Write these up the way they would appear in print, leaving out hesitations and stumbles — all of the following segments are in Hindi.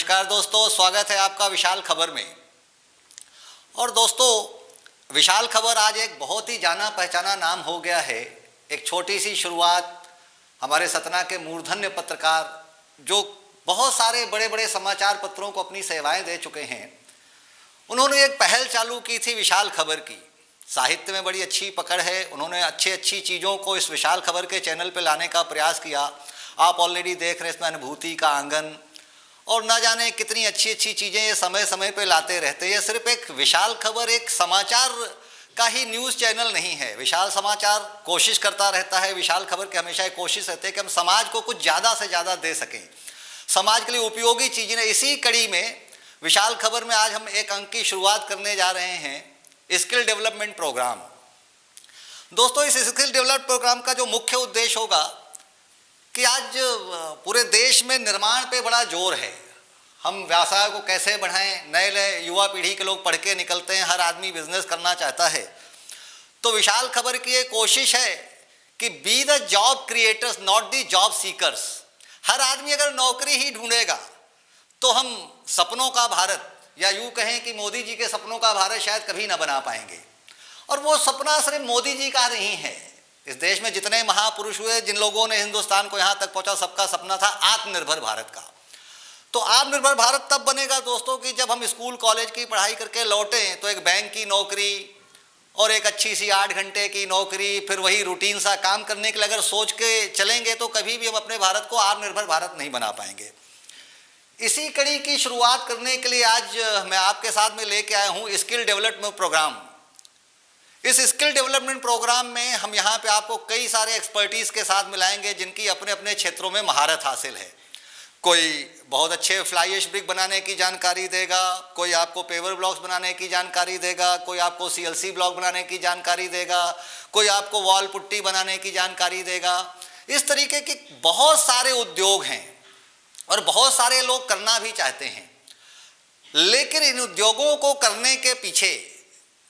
नमस्कार दोस्तों, स्वागत है आपका विशाल खबर में। और दोस्तों, विशाल खबर आज एक बहुत ही जाना पहचाना नाम हो गया है। एक छोटी सी शुरुआत हमारे सतना के मूर्धन्य पत्रकार, जो बहुत सारे बड़े बड़े समाचार पत्रों को अपनी सेवाएं दे चुके हैं, उन्होंने एक पहल चालू की थी विशाल खबर की। साहित्य में बड़ी अच्छी पकड़ है, उन्होंने अच्छी चीज़ों को इस विशाल खबर के चैनल पर लाने का प्रयास किया। आप ऑलरेडी देख रहे हैं इसमें अनुभूति का आंगन और ना जाने कितनी अच्छी चीज़ें ये समय समय पे लाते रहते हैं। ये सिर्फ एक विशाल खबर एक समाचार का ही न्यूज़ चैनल नहीं है। विशाल समाचार कोशिश करता रहता है, विशाल खबर की हमेशा एक कोशिश रहती है कि हम समाज को कुछ ज़्यादा से ज़्यादा दे सकें, समाज के लिए उपयोगी चीज़ें। इसी कड़ी में विशाल खबर में आज हम एक अंक की शुरुआत करने जा रहे हैं, स्किल डेवलपमेंट प्रोग्राम। दोस्तों, इस स्किल डेवलपमेंट प्रोग्राम का जो मुख्य उद्देश्य होगा कि आज पूरे देश में निर्माण पे बड़ा जोर है। हम व्यवसाय को कैसे बढ़ाएं, नए नए युवा पीढ़ी के लोग पढ़ के निकलते हैं, हर आदमी बिजनेस करना चाहता है। तो विशाल खबर की ये कोशिश है कि be the job creators not the job seekers. हर आदमी अगर नौकरी ही ढूंढेगा तो हम सपनों का भारत, या यूँ कहें कि मोदी जी के सपनों का भारत शायद कभी ना बना पाएंगे। और वो सपना सिर्फ मोदी जी का नहीं है। इस देश में जितने महापुरुष हुए, जिन लोगों ने हिंदुस्तान को यहाँ तक पहुँचा, सबका सपना था आत्मनिर्भर भारत का। तो आत्मनिर्भर भारत तब बनेगा दोस्तों कि जब हम स्कूल कॉलेज की पढ़ाई करके लौटें तो एक बैंक की नौकरी और एक अच्छी सी 8 घंटे की नौकरी, फिर वही रूटीन सा काम करने के लिए अगर सोच के चलेंगे तो कभी भी हम अपने भारत को आत्मनिर्भर भारत नहीं बना पाएंगे। इसी कड़ी की शुरुआत करने के लिए आज मैं आपके साथ में लेके आया हूँ स्किल डेवलपमेंट प्रोग्राम। इस स्किल डेवलपमेंट प्रोग्राम में हम यहाँ पे आपको कई सारे एक्सपर्टीज़ के साथ मिलाएंगे जिनकी अपने अपने क्षेत्रों में महारत हासिल है। कोई बहुत अच्छे फ्लाई ऐश ब्रिक बनाने की जानकारी देगा, कोई आपको पेवर ब्लॉक्स बनाने की जानकारी देगा, कोई आपको CLC ब्लॉक बनाने की जानकारी देगा, कोई आपको वॉल पुट्टी बनाने की जानकारी देगा। इस तरीके के बहुत सारे उद्योग हैं और बहुत सारे लोग करना भी चाहते हैं, लेकिन इन उद्योगों को करने के पीछे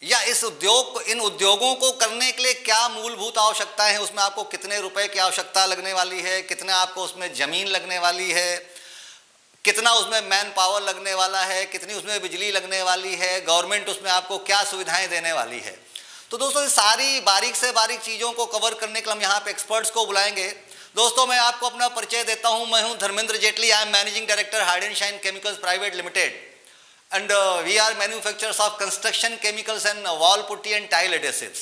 या इन उद्योगों को करने के लिए क्या मूलभूत आवश्यकताएं हैं, उसमें आपको कितने रुपए की आवश्यकता लगने वाली है, कितना आपको उसमें ज़मीन लगने वाली है, कितना उसमें मैन पावर लगने वाला है, कितनी उसमें बिजली लगने वाली है, गवर्नमेंट उसमें आपको क्या सुविधाएं देने वाली है। तो दोस्तों, इस सारी बारीक से बारीक चीज़ों को कवर करने के लिए हम यहाँ पे एक्सपर्ट्स को बुलाएंगे। दोस्तों, मैं आपको अपना परिचय देता हूँ। मैं हूँ Dharmendra Jaitley. I am managing director hard and shine chemicals private limited and we are manufacturers of construction chemicals and wall putty and tile adhesives।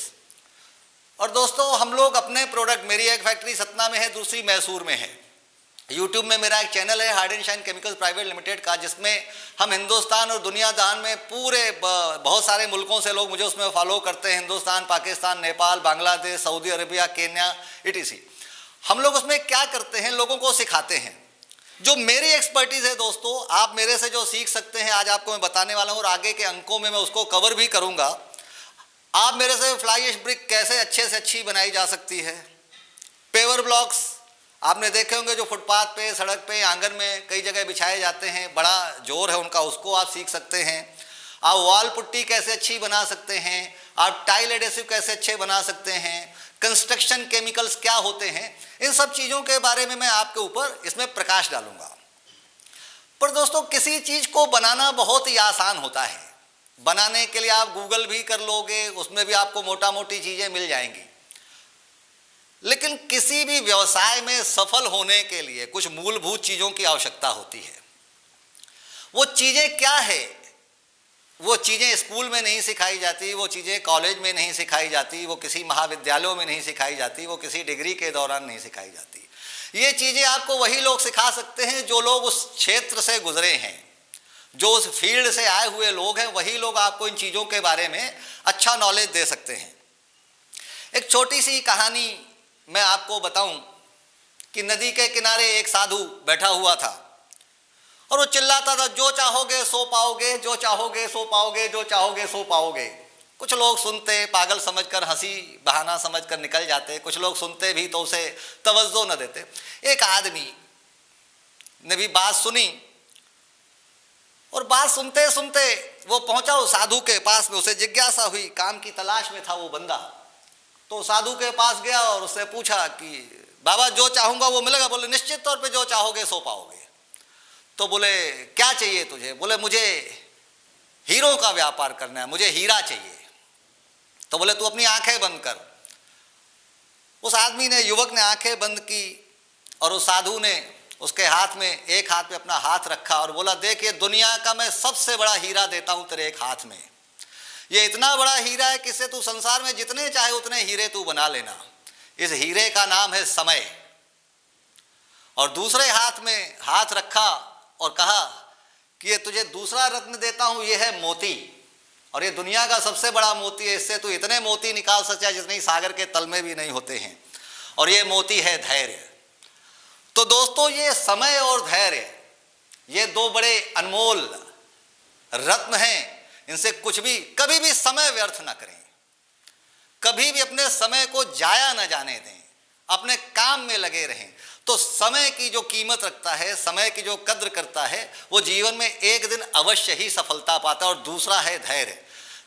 और दोस्तों, हम लोग अपने प्रोडक्ट, मेरी एक फैक्ट्री सतना में है, दूसरी मैसूर में है। यूट्यूब में मेरा एक चैनल है hard and shine chemicals private limited का, जिसमें हम हिंदुस्तान और दुनिया जहान में पूरे बहुत सारे मुल्कों से लोग मुझे उसमें फॉलो करते हैं। Hindustan, Pakistan, Nepal, Bangladesh, Saudi Arabia, Kenya, etc। हम लोग उसमें क्या करते हैं, लोगों को सिखाते हैं। जो मेरी एक्सपर्टीज़ है दोस्तों, आप मेरे से जो सीख सकते हैं आज आपको मैं बताने वाला हूँ, और आगे के अंकों में मैं उसको कवर भी करूँगा। आप मेरे से फ्लाई ऐश ब्रिक कैसे अच्छे से अच्छी बनाई जा सकती है, पेवर ब्लॉक्स आपने देखे होंगे जो फुटपाथ पे, सड़क पे, आंगन में कई जगह बिछाए जाते हैं, बड़ा जोर है उनका, उसको आप सीख सकते हैं। आप वॉल पुट्टी कैसे अच्छी बना सकते हैं, आप टाइल एडेसिव कैसे अच्छे बना सकते हैं, कंस्ट्रक्शन केमिकल्स क्या होते हैं, इन सब चीज़ों के बारे में मैं आपके ऊपर इसमें प्रकाश डालूंगा। पर दोस्तों, किसी चीज़ को बनाना बहुत ही आसान होता है। बनाने के लिए आप गूगल भी कर लोगे, उसमें भी आपको मोटा मोटी चीज़ें मिल जाएंगी। लेकिन किसी भी व्यवसाय में सफल होने के लिए कुछ मूलभूत चीज़ों की आवश्यकता होती है। वो चीज़ें क्या है? वो चीज़ें स्कूल में नहीं सिखाई जाती, वो चीज़ें कॉलेज में नहीं सिखाई जाती, वो किसी महाविद्यालयों में नहीं सिखाई जाती, वो किसी डिग्री के दौरान नहीं सिखाई जाती। ये चीज़ें आपको वही लोग सिखा सकते हैं जो लोग उस क्षेत्र से गुजरे हैं, जो उस फील्ड से आए हुए लोग हैं। वही लोग आपको इन चीज़ों के बारे में अच्छा नॉलेज दे सकते हैं। एक छोटी सी कहानी मैं आपको बताऊं कि नदी के किनारे एक साधु बैठा हुआ था और वो चिल्लाता था, जो चाहोगे सो पाओगे, जो चाहोगे सो पाओगे, जो चाहोगे सो पाओगे। कुछ लोग सुनते, पागल समझकर, हंसी बहाना समझकर निकल जाते। कुछ लोग सुनते भी तो उसे तवज्जो न देते। एक आदमी ने भी बात सुनी और बात सुनते सुनते वो पहुंचा उस साधु के पास में। उसे जिज्ञासा हुई, काम की तलाश में था वो बंदा। तो साधु के पास गया और उससे पूछा कि बाबा, जो चाहूँगा वो मिलेगा? बोले, निश्चित तौर पे जो चाहोगे सो पाओगे। तो बोले क्या चाहिए तुझे? बोले मुझे हीरो का व्यापार करना है, मुझे हीरा चाहिए। तो बोले तू अपनी आंखें बंद कर। उस आदमी ने, युवक ने आंखें बंद की और उस साधु ने उसके हाथ में, एक हाथ में अपना हाथ रखा और बोला देख ये दुनिया का मैं सबसे बड़ा हीरा देता हूं तेरे एक हाथ में। ये इतना बड़ा हीरा है कि इससे तू संसार में जितने चाहे उतने हीरे तू बना लेना। इस हीरे का नाम है समय। और दूसरे हाथ में हाथ रखा और कहा कि ये तुझे दूसरा रत्न देता हूं, ये है मोती, और ये दुनिया का सबसे बड़ा मोती है, इससे तू इतने मोती निकाल सकता है जितने सागर के तल में भी नहीं होते हैं, और ये मोती है धैर्य। तो दोस्तों ये समय और धैर्य, ये दो बड़े अनमोल रत्न हैं। इनसे कुछ भी, कभी भी समय व्यर्थ ना करें, कभी भी अपने समय को जाया ना जाने दें, अपने काम में लगे रहें। तो समय की जो कीमत रखता है, समय की जो कद्र करता है, वो जीवन में एक दिन अवश्य ही सफलता पाता है। और दूसरा है धैर्य।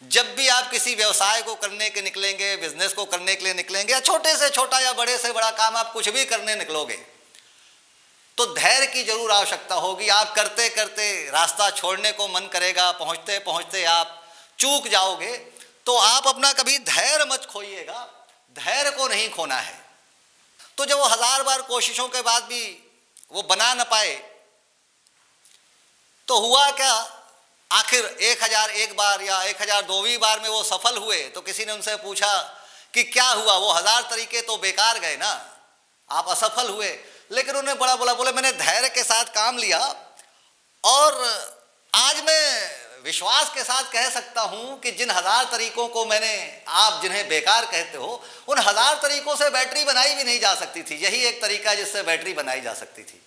जब भी आप किसी व्यवसाय को करने के निकलेंगे, बिजनेस को करने के लिए निकलेंगे, या छोटे से छोटा या बड़े से बड़ा काम आप कुछ भी करने निकलोगे, तो धैर्य की जरूर आवश्यकता होगी। आप करते करते रास्ता छोड़ने को मन करेगा, पहुंचते पहुंचते आप चूक जाओगे। तो आप अपना कभी धैर्य मत खोइएगा, धैर्य को नहीं खोना है। तो जब वो 1000 बार कोशिशों के बाद भी वो बना न पाए, तो हुआ क्या, आखिर 1001 बार या 1002वीं बार में वो सफल हुए। तो किसी ने उनसे पूछा कि क्या हुआ? वो 1000 तरीके तो बेकार गए ना, आप असफल हुए। लेकिन उन्होंने बड़ा बोला, बोले मैंने धैर्य के साथ काम लिया और आज मैं विश्वास के साथ कह सकता हूं कि जिन 1000 तरीकों को मैंने, आप जिन्हें बेकार कहते हो, उन 1000 तरीकों से बैटरी बनाई भी नहीं जा सकती थी। यही एक तरीका जिससे बैटरी बनाई जा सकती थी।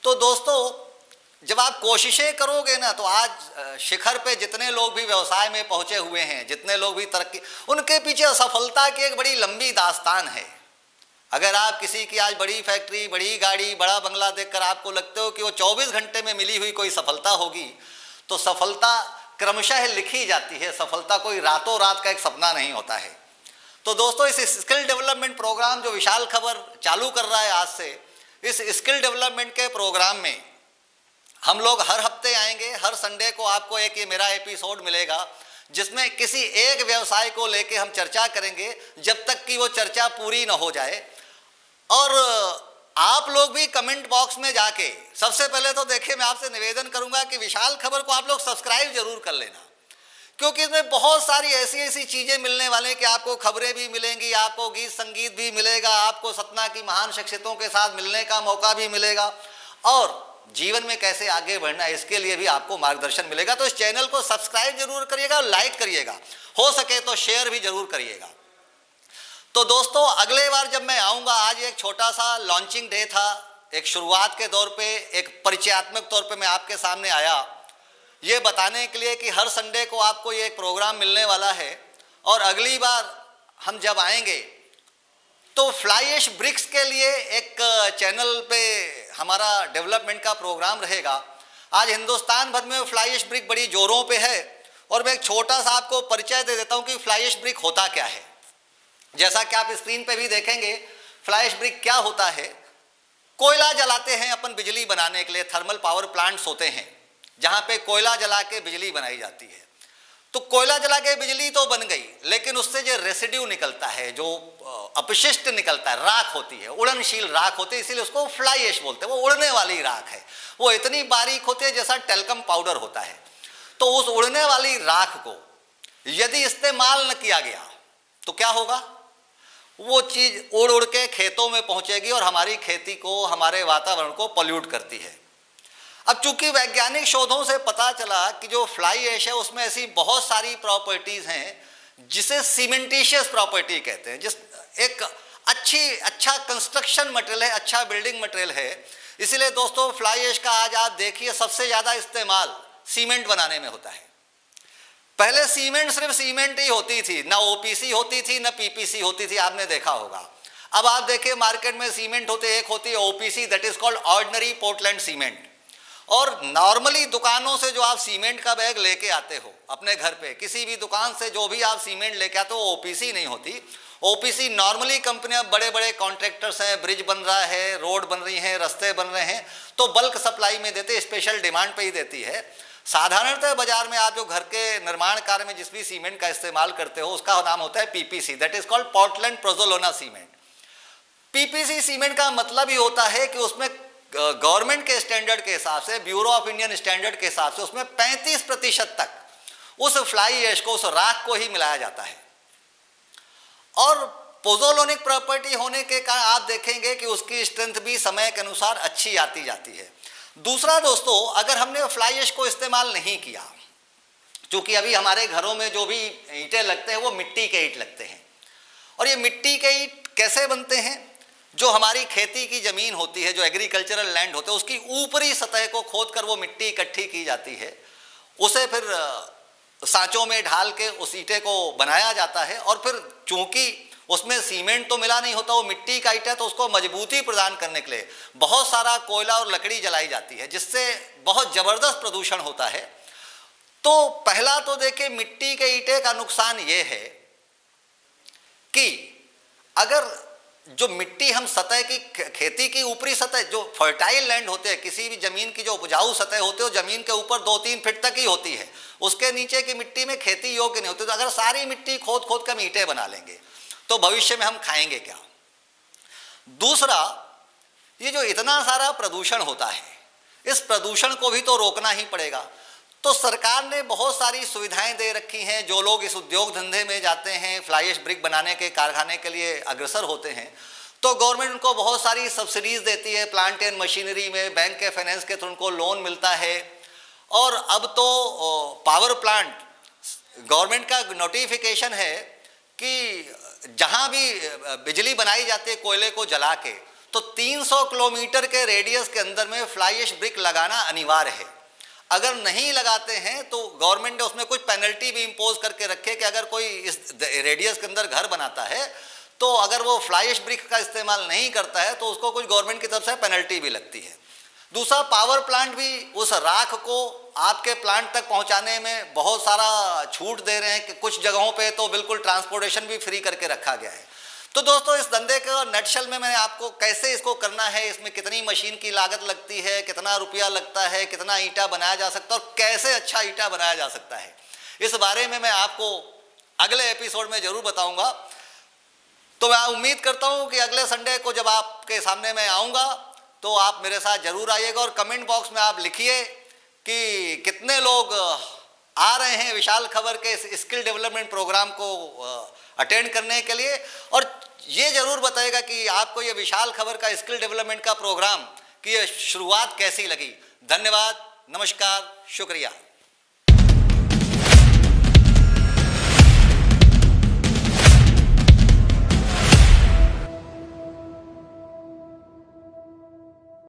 तो दोस्तों जब आप कोशिशें करोगे ना, तो आज शिखर पे जितने लोग भी व्यवसाय में पहुंचे हुए हैं, जितने लोग भी तरक्की, उनके पीछे असफलता की एक बड़ी लंबी दास्तान है। अगर आप किसी की आज बड़ी फैक्ट्री, बड़ी गाड़ी, बड़ा बंगला देखकर आपको लगते हो कि वो 24 घंटे में मिली हुई कोई सफलता होगी, तो सफलता क्रमशः लिखी जाती है। सफलता कोई रातों रात का एक सपना नहीं होता है। तो दोस्तों इस स्किल डेवलपमेंट प्रोग्राम जो विशाल खबर चालू कर रहा है आज से, इस स्किल डेवलपमेंट के प्रोग्राम में हम लोग हर हफ्ते आएंगे। हर संडे को आपको एक ये मेरा एपिसोड मिलेगा जिसमें किसी एक व्यवसाय को लेके हम चर्चा करेंगे, जब तक कि वो चर्चा पूरी ना हो जाए। और आप लोग भी कमेंट बॉक्स में जाके, सबसे पहले तो देखिए मैं आपसे निवेदन करूंगा कि विशाल खबर को आप लोग सब्सक्राइब जरूर कर लेना, क्योंकि इसमें बहुत सारी ऐसी ऐसी चीजें मिलने वाले हैं कि आपको खबरें भी मिलेंगी, आपको गीत संगीत भी मिलेगा, आपको सतना की महान शख्सियतों के साथ मिलने का मौका भी मिलेगा, और जीवन में कैसे आगे बढ़ना है इसके लिए भी आपको मार्गदर्शन मिलेगा। तो इस चैनल को सब्सक्राइब जरूर करिएगा और लाइक करिएगा, हो सके तो शेयर भी जरूर करिएगा। तो दोस्तों अगले बार जब मैं आऊँगा, आज एक छोटा सा लॉन्चिंग डे था, एक शुरुआत के तौर पे, एक परिचयात्मक तौर पे मैं आपके सामने आया, ये बताने के लिए कि हर संडे को आपको ये एक प्रोग्राम मिलने वाला है। और अगली बार हम जब आएंगे तो फ्लाई ऐश ब्रिक्स के लिए एक चैनल पे हमारा डेवलपमेंट का प्रोग्राम रहेगा। आज हिंदुस्तान भर में फ्लाई ऐश ब्रिक बड़ी जोरों पे है, और मैं एक छोटा सा आपको परिचय दे देता हूँ कि फ्लाई ऐश ब्रिक होता क्या है। जैसा कि आप स्क्रीन पे भी देखेंगे, फ्लाई ऐश ब्रिक क्या होता है। कोयला जलाते हैं अपन बिजली बनाने के लिए, थर्मल पावर प्लांट्स होते हैं जहाँ पे कोयला जला के बिजली बनाई जाती है। तो कोयला जला के बिजली तो बन गई, लेकिन उससे जो रेसिड्यू निकलता है, जो अपशिष्ट निकलता है, राख होती है, उड़नशील राख होती है, इसीलिए उसको फ्लाई ऐश बोलते हैं। वो उड़ने वाली राख है, वो इतनी बारीक होती है जैसा टेल्कम पाउडर होता है। तो उस उड़ने वाली राख को यदि इस्तेमाल न किया गया तो क्या होगा, वो चीज उड़ उड़ के खेतों में पहुंचेगी और हमारी खेती को, हमारे वातावरण को पॉल्यूट करती है। अब चूंकि वैज्ञानिक शोधों से पता चला कि जो फ्लाई ऐश है उसमें ऐसी बहुत सारी प्रॉपर्टीज हैं जिसे सीमेंटिशियस प्रॉपर्टी कहते हैं, जिस एक अच्छा कंस्ट्रक्शन मटेरियल है, अच्छा बिल्डिंग मटेरियल है। इसीलिए दोस्तों फ्लाई ऐश का आज आप देखिए सबसे ज्यादा इस्तेमाल सीमेंट बनाने में होता है। पहले सीमेंट सिर्फ सीमेंट ही होती थी, ना ओपीसी होती थी, ना पीपीसी होती थी, आपने देखा होगा। अब आप देखिए मार्केट में सीमेंट होते, एक होती है OPC, that is called ordinary Portland cement. और नॉर्मली दुकानों से जो आप सीमेंट का बैग लेके आते हो अपने घर पे, किसी भी दुकान से जो भी आप सीमेंट लेके आते हो, ओपीसी नहीं होती, ओपीसी नॉर्मली कंपनियां, बड़े बड़े कॉन्ट्रैक्टर्स हैं, ब्रिज बन रहा है, रोड बन रही हैं, रास्ते बन रहे हैं, तो बल्क सप्लाई में देते, स्पेशल डिमांड पे ही देती है। साधारणतः बाजार में आप जो घर के निर्माण कार्य में जिस भी सीमेंट का इस्तेमाल करते हो उसका नाम होता है PPC, that is called Portland pozzolana cement. PPC cement का मतलब ही होता है कि उसमें गवर्नमेंट के स्टैंडर्ड के हिसाब से, ब्यूरो ऑफ इंडियन स्टैंडर्ड के हिसाब से उसमें 35% तक उस फ्लाई ऐश को, उस राख को ही मिलाया जाता है। और पोजोलोनिक प्रॉपर्टी होने के कारण आप देखेंगे कि उसकी स्ट्रेंथ भी समय के अनुसार अच्छी आती जाती है। दूसरा दोस्तों, अगर हमने फ्लाई ऐश को इस्तेमाल नहीं किया, क्योंकि अभी हमारे घरों में जो भी ईंटें लगते हैं वो मिट्टी के ईंट लगते हैं, और ये मिट्टी के ईंट कैसे बनते हैं? जो हमारी खेती की ज़मीन होती है, जो एग्रीकल्चरल लैंड होते हैं, उसकी ऊपरी सतह को खोदकर वो मिट्टी इकट्ठी की जाती है, उसे फिर सांचों में ढाल के उस ईंटे को बनाया जाता है। और फिर चूंकि उसमें सीमेंट तो मिला नहीं होता, वो मिट्टी का ईंट है, तो उसको मजबूती प्रदान करने के लिए बहुत सारा कोयला और लकड़ी जलाई जाती है, जिससे बहुत ज़बरदस्त प्रदूषण होता है। तो पहला तो देखिए, मिट्टी के ईंटे का नुकसान ये है कि अगर जो मिट्टी हम सतह की, खेती की ऊपरी सतह, जो फर्टाइल लैंड होते हैं, किसी भी जमीन की जो उपजाऊ सतह होती है, वो जमीन के ऊपर 2-3 फीट तक ही होती है, उसके नीचे की मिट्टी में खेती योग्य नहीं होती। तो अगर सारी मिट्टी खोद खोद कर ईंटें बना लेंगे तो भविष्य में हम खाएंगे क्या? दूसरा, ये जो इतना सारा प्रदूषण होता है, इस प्रदूषण को भी तो रोकना ही पड़ेगा। तो सरकार ने बहुत सारी सुविधाएं दे रखी हैं। जो लोग इस उद्योग धंधे में जाते हैं, फ्लाई ऐश ब्रिक बनाने के कारखाने के लिए अग्रसर होते हैं, तो गवर्नमेंट उनको बहुत सारी सब्सिडीज देती है, प्लांट एंड मशीनरी में, बैंक के फाइनेंस के थ्रू उनको लोन मिलता है। और अब तो पावर प्लांट, गवर्नमेंट का नोटिफिकेशन है कि जहाँ भी बिजली बनाई जाती है कोयले को जला के, तो 300 किलोमीटर के रेडियस के अंदर में फ्लाई ऐश ब्रिक लगाना अनिवार्य है। अगर नहीं लगाते हैं तो गवर्नमेंट ने उसमें कुछ पेनल्टी भी इम्पोज करके रखे कि अगर कोई इस रेडियस के अंदर घर बनाता है, तो अगर वो फ्लाई ऐश ब्रिक का इस्तेमाल नहीं करता है तो उसको कुछ गवर्नमेंट की तरफ से पेनल्टी भी लगती है। दूसरा, पावर प्लांट भी उस राख को आपके प्लांट तक पहुंचाने में बहुत सारा छूट दे रहे हैं कि कुछ जगहों पे तो बिल्कुल ट्रांसपोर्टेशन भी फ्री करके रखा गया है। तो दोस्तों, इस धंधे के नटशल में मैंने आपको कैसे इसको करना है, इसमें कितनी मशीन की लागत लगती है, कितना रुपया लगता है, कितना ईंटा बनाया जा सकता है और कैसे अच्छा ईंटा बनाया जा सकता है, इस बारे में मैं आपको अगले एपिसोड में जरूर बताऊंगा। तो मैं उम्मीद करता हूं कि अगले संडे को जब आपके सामने मैं आऊँगा तो आप मेरे साथ जरूर आइएगा, और कमेंट बॉक्स में आप लिखिए कि कितने लोग आ रहे हैं विशाल खबर के इस स्किल डेवलपमेंट प्रोग्राम को अटेंड करने के लिए। और ये जरूर बताएगा कि आपको ये विशाल खबर का स्किल डेवलपमेंट का प्रोग्राम की ये शुरुआत कैसी लगी। धन्यवाद, नमस्कार, शुक्रिया।